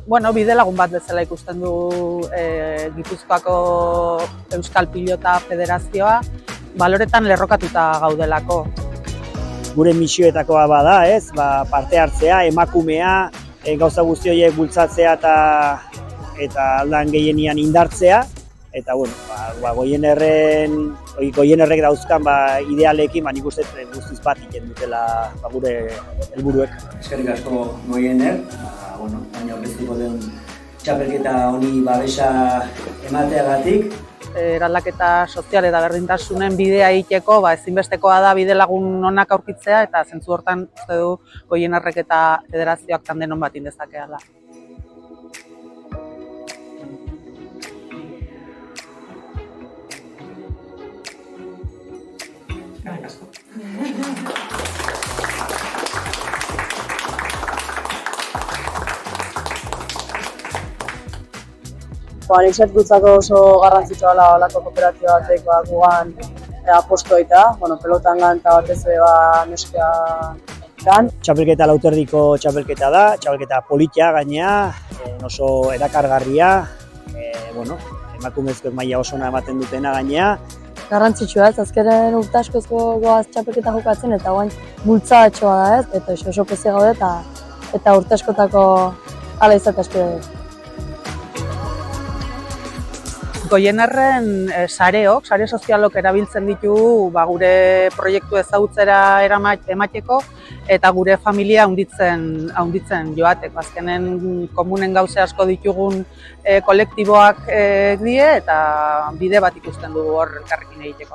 Bueno, bidelagun bat bezala ikusten du Gipuzkoako Euskal Pilota Federazioa, baloretan lerrokatuta gaudelako. Gure misioetakoa bada, ez? Parte hartzea, emakumea, gauza guzti horiek bultzatzea eta aldan gehienian indartzea. Eta, Goienerrek dauzkan idealekin, nik uste guztiz bat egiten dutela gure helburuek. Eskerrik asko Goiener, baina aurkeztuko den txapelketa honi babesa emateagatik. Eraldaketa sozial eta berdintasunen bidea egiteko ezinbestekoa da bidelagun onak aurkitzea eta zentzu hortan uste du Goienerrek eta federazioak tandenon bat indezakeala. Nik gutzako oso garrantzitsua dela holako kooperatio batek gugan apostu egitea, pelotan gan eta batez neskia gan. Txapelketa lauterdiko txapelketa da, txapelketa politia gainea, oso erakargarria, emakumezkoek maila oso ona ematen dutena gainea. Garrantzitsua ez, azkenen urte askoz goaz txapelketa jokatzen eta guain bultzadatxoa da ez, eta oso pozik gaude eta urte askotako hala izatea espero dut. Goienerren sare sozialok erabiltzen ditugu gure proiektu ezagutzera emateko eta gure familia handitzen joateko. Azkenen komunen gauze asko ditugun kolektiboak die eta bide bat ikusten dugu hor elkarrekin egiteko.